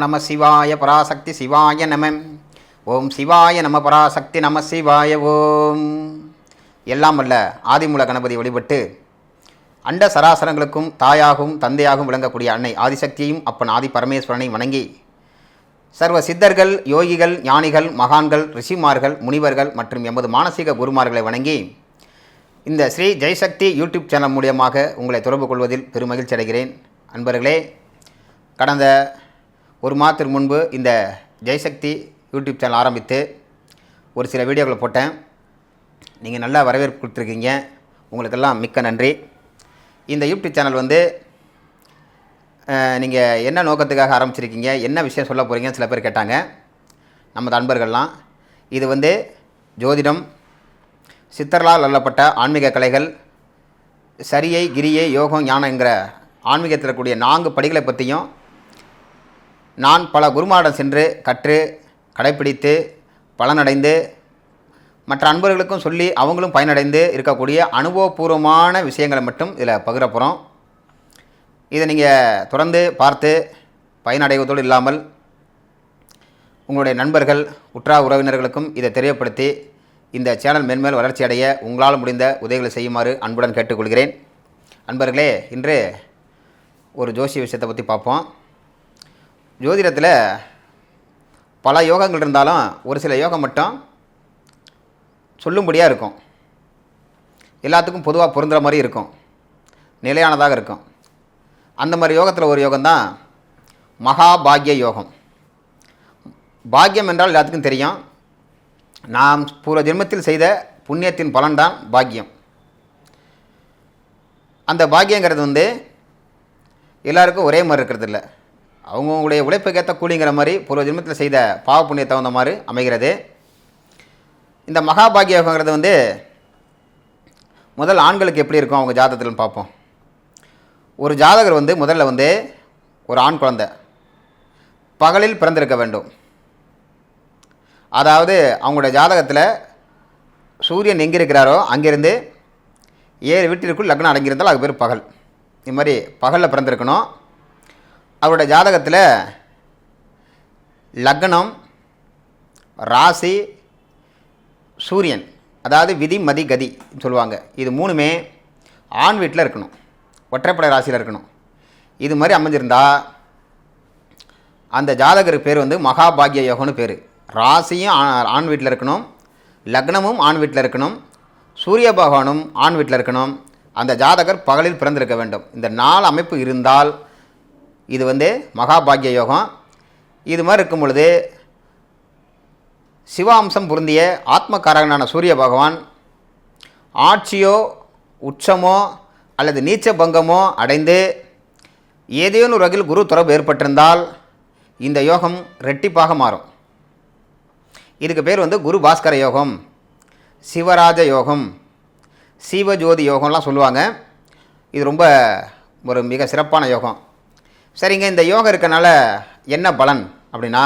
நம சிவாய பராசக்தி சிவாய நம. ஓம் சிவாய நம பராசக்தி நம சிவாய ஓம். எல்லாம் வல்ல ஆதிமூல கணபதி வழிபட்டு அண்ட சராசரங்களுக்கும் தாயாகவும் தந்தையாகவும் விளங்கக்கூடிய அன்னை ஆதிசக்தியையும் அப்பன் ஆதி பரமேஸ்வரனை வணங்கி சர்வ சித்தர்கள், யோகிகள், ஞானிகள், மகான்கள், ரிஷிமார்கள், முனிவர்கள் மற்றும் எமது மானசீக குருமார்களை வணங்கி இந்த ஸ்ரீ ஜெய்சக்தி யூடியூப் சேனல் மூலியமாக உங்களை தொடர்பு கொள்வதில் பெருமகிழ்ச்சி அடைகிறேன். அன்பர்களே, கடந்த ஒரு மாதத்திற்கு முன்பு இந்த ஜெய்சக்தி யூடியூப் சேனல் ஆரம்பித்து ஒரு சில வீடியோக்களை போட்டேன். நீங்கள் நல்லா வரவேற்பு கொடுத்துருக்கீங்க. உங்களுக்கெல்லாம் மிக்க நன்றி. இந்த யூடியூப் சேனல் நீங்கள் என்ன நோக்கத்துக்காக ஆரம்பிச்சிருக்கீங்க, என்ன விஷயம் சொல்ல போகிறீங்கன்னு சில பேர் கேட்டாங்க. நமது அன்பர்கள்லாம் இது ஜோதிடம், சித்தர்களால் அல்லப்பட்ட ஆன்மீக கலைகள், சரியை, கிரியை, யோகம், ஞானம் என்கிற ஆன்மீகத்தில் இருக்கக்கூடிய 4 படிகளை பற்றியும் நான் பல குருமாரிடம் சென்று கற்று கடைப்பிடித்து பலனடைந்து மற்ற அன்பர்களுக்கும் சொல்லி அவங்களும் பயனடைந்து இருக்கக்கூடிய அனுபவபூர்வமான விஷயங்களை மட்டும் இதில் பகிர போகிறோம். இதை நீங்கள் தொடர்ந்து பார்த்து பயனடைவதோடு இல்லாமல் உங்களுடைய நண்பர்கள், உற்றார் உறவினர்களுக்கும் இதை தெரியப்படுத்தி இந்த சேனல் மேன்மேல் வளர்ச்சி அடைய உங்களால் முடிந்த உதவிகளை செய்யுமாறு அன்புடன் கேட்டுக்கொள்கிறேன். அன்பர்களே, இன்று ஒரு ஜோசிய விஷயத்தை பற்றி பார்ப்போம். ஜோதிடத்தில் பல யோகங்கள் இருந்தாலும் ஒரு சில யோகம் மட்டும் சொல்லும்படியாக இருக்கும். எல்லாத்துக்கும் பொதுவாக பொருந்துகிற மாதிரி இருக்கும், நிலையானதாக இருக்கும். அந்த மாதிரி யோகத்தில் ஒரு யோகம்தான் மகாபாகிய யோகம். பாக்கியம் என்றால் எல்லாத்துக்கும் தெரியும். நாம் பூர்வ ஜென்மத்தில் செய்த புண்ணியத்தின் பலன்தான் பாக்கியம். அந்த பாக்கியங்கிறது எல்லாருக்கும் ஒரே மாதிரி இருக்கிறது இல்லை. அவங்கவுங்களுடைய உழைப்புக்கேற்ற கூலிங்கிற மாதிரி பூர்வ ஜென்மத்தில் செய்த பாவ புண்ணியத்தை தகுந்த மாதிரி அமைகிறது. இந்த மகாபாகிய யோகங்கிறது முதல் ஆண்களுக்கு எப்படி இருக்கும் அவங்க ஜாதகத்தில்னு பார்ப்போம். ஒரு ஜாதகர் முதல்ல ஒரு ஆண் குழந்தை பகலில் பிறந்திருக்க வேண்டும். அதாவது அவங்களுடைய ஜாதகத்தில் சூரியன் எங்கே இருக்கிறாரோ அங்கேருந்து 7 வீட்டிற்குள் லக்னம் அடங்கியிருந்தால் அது பேர் பகல். இது மாதிரி பகலில் பிறந்திருக்கணும். அவருடைய ஜாதகத்தில் லக்னம், ராசி, சூரியன், அதாவது விதி, மதி, கதி சொல்லுவாங்க, இது 3மே ஆண் வீட்டில் இருக்கணும், ஒற்றைப்படை ராசியில் இருக்கணும். இது மாதிரி அமைஞ்சிருந்தால் அந்த ஜாதகருக்கு பேர் மகாபாகிய யோகம்னு பேர். ராசியும் ஆண் வீட்டில் இருக்கணும், லக்னமும் ஆண் வீட்டில் இருக்கணும், சூரிய பகவானும் ஆண் வீட்டில் இருக்கணும். அந்த ஜாதகர் பகலில் பிறந்திருக்க வேண்டும். இந்த 4 அமைப்பு இருந்தால் இது மகாபாகிய யோகம். இது மாதிரி இருக்கும் பொழுது சிவாம்சம் பொருந்திய ஆத்மகாரகனான சூரிய பகவான் ஆட்சியோ உச்சமோ அல்லது நீச்ச பங்கமோ அடைந்து ஏதேனும் ஒரு வகையில் குரு தொடர்பு ஏற்பட்டிருந்தால் இந்த யோகம் ரெட்டிப்பாக மாறும். இதுக்கு பேர் குரு பாஸ்கர யோகம், சிவராஜ யோகம், சிவஜோதி யோகம்லாம் சொல்லுவாங்க. இது ரொம்ப ஒரு மிக சிறப்பான யோகம். சரிங்க, இந்த யோகம் இருக்கனால என்ன பலன் அப்படின்னா,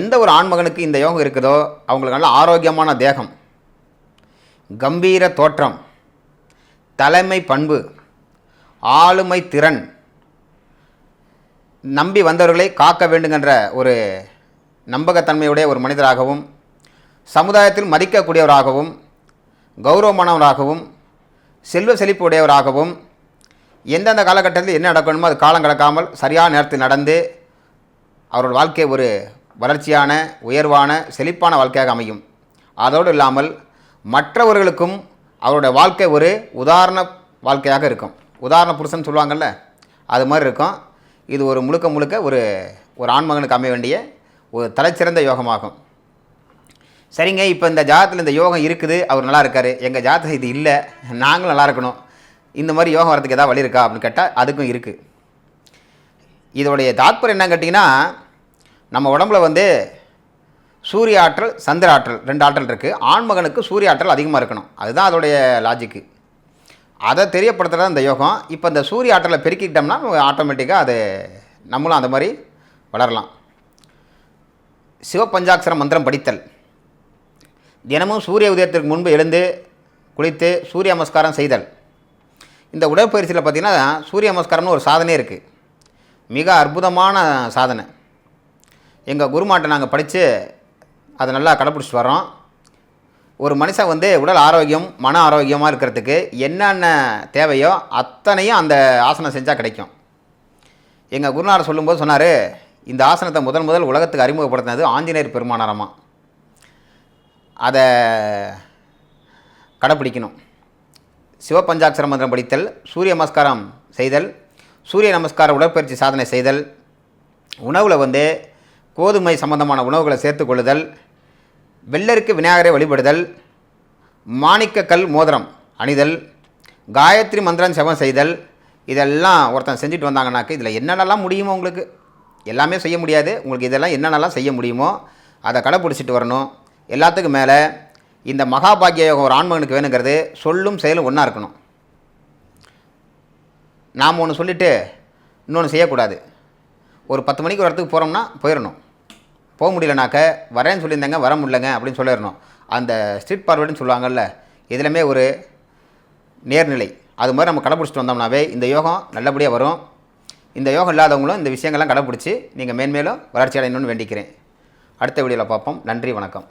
எந்த ஒரு ஆண்மகனுக்கு இந்த யோகம் இருக்குதோ அவங்களுக்கு நல்ல ஆரோக்கியமான தேகம், கம்பீர தோற்றம், தலைமை பண்பு, ஆளுமை திறன், நம்பி வந்தவர்களை காக்க வேண்டுங்கிற ஒரு நம்பகத்தன்மையுடைய ஒரு மனிதராகவும், சமுதாயத்தில் மதிக்கக்கூடியவராகவும், கௌரவமானவராகவும், செல்வ செழிப்பு உடையவராகவும், எந்தெந்த காலகட்டத்தில் என்ன நடக்கணுமோ அது காலம் கடக்காமல் சரியான நேரத்தில் நடந்து அவரோட வாழ்க்கை ஒரு வளர்ச்சியான, உயர்வான, செழிப்பான வாழ்க்கையாக அமையும். அதோடு இல்லாமல் மற்றவர்களுக்கும் அவருடைய வாழ்க்கை ஒரு உதாரண வாழ்க்கையாக இருக்கும். உதாரண புருஷன் சொல்லுவாங்கள்ல, அது மாதிரி இருக்கும். இது ஒரு முழுக்க ஒரு ஆண்மகனுக்கு அமைய வேண்டிய ஒரு தலைச்சிறந்த யோகமாகும். சரிங்க, இப்போ இந்த ஜாதகத்தில் இந்த யோகம் இருக்குது, அவர் நல்லா இருக்கார், எங்கள் ஜாதகம் இது இல்லை, நாங்களும் நல்லா இருக்கணும், இந்த மாதிரி யோகம் வரதுக்கு எதாவது வழி இருக்கா அப்படின்னு கேட்டால் அதுக்கும் இருக்குது. இதோடைய தாத்பரியம் என்னன்னு கேட்டிங்கன்னா, நம்ம உடம்புல சூரிய ஆற்றல், சந்திர ஆற்றல், 2 ஆற்றல் இருக்குது. ஆண்மகனுக்கு சூரிய ஆற்றல் அதிகமாக இருக்கணும், அதுதான் அதோடைய லாஜிக்கு. அதை தெரியப்படுத்துகிறது இந்த யோகம். இப்போ இந்த சூரிய ஆற்றலை பெருக்கிக்கிட்டோம்னா ஆட்டோமேட்டிக்காக அது நம்மளும் அந்த மாதிரி வளரலாம். சிவபஞ்சாட்சர மந்திரம் படித்தல், தினமும் சூரிய உதயத்திற்கு முன்பு எழுந்து குளித்து சூரிய நமஸ்காரம் செய்தல். இந்த உடற்பயிற்சியில் பார்த்திங்கன்னா சூரிய நமஸ்காரம்னு ஒரு சாதனை இருக்குது. மிக அற்புதமான சாதனை. எங்கள் குருமாட்டை நாங்கள் படித்து அதை நல்லா கடைப்பிடிச்சிட்டு வரோம். ஒரு மனுஷன் உடல் ஆரோக்கியம் மன ஆரோக்கியமாக இருக்கிறதுக்கு என்னென்ன தேவையோ அத்தனையும் அந்த ஆசனம் செஞ்சால் கிடைக்கும். எங்கள் குருநாதர் சொல்லும்போது சொன்னார், இந்த ஆசனத்தை முதல் உலகத்துக்கு அறிமுகப்படுத்தினது ஆஞ்சநேயர் பெருமானாரமா. அதை கடைப்பிடிக்கணும். சிவபஞ்சாட்சர மந்திரம் படித்தல், சூரிய நமஸ்காரம் செய்தல், சூரிய நமஸ்கார உடற்பயிற்சி சாதனை செய்தல், உணவில் கோதுமை சம்பந்தமான உணவுகளை சேர்த்து கொள்ளுதல், வெள்ளருக்கு விநாயகரை வழிபடுதல், மாணிக்கக்கல் மோதிரம் அணிதல், காயத்ரி மந்திரம் செவம் செய்தல், இதெல்லாம் ஒருத்தன் செஞ்சுட்டு வந்தாங்கன்னாக்க இதில் என்னென்னலாம் முடியுமோ உங்களுக்கு எல்லாமே செய்ய முடியாது. உங்களுக்கு இதெல்லாம் என்னென்னலாம் செய்ய முடியுமோ அதை கடைப்பிடிச்சிட்டு வரணும். எல்லாத்துக்கும் மேலே இந்த மகாபாகிய யோகம் ஒரு ஆண்மகனுக்கு வேணுங்கிறது சொல்லும் செயலும் ஒன்றா இருக்கணும். நாம் ஒன்று சொல்லிவிட்டு இன்னொன்று செய்யக்கூடாது. ஒரு 10 மணிக்கு ஒரு இடத்துக்கு போகிறோம்னா போயிடணும். போக முடியலனாக்க வரேன்னு சொல்லியிருந்தாங்க வர முடியலங்க அப்படின்னு சொல்லிடணும். அந்த ஸ்ட்ரீட் ஃபார்வர்டுன்னு சொல்லுவாங்கள்ல, இதிலுமே ஒரு நேர்நிலை அது மாதிரி நம்ம கடைப்பிடிச்சிட்டு வந்தோம்னாவே இந்த யோகம் நல்லபடியாக வரும். இந்த யோகம் இல்லாதவங்களும் இந்த விஷயங்கள்லாம் கடைப்பிடிச்சி நீங்கள் மேன்மேலும் வளர்ச்சி அடையணும்னு வேண்டிக்கிறேன். அடுத்த வீடியோவில் பார்ப்போம். நன்றி, வணக்கம்.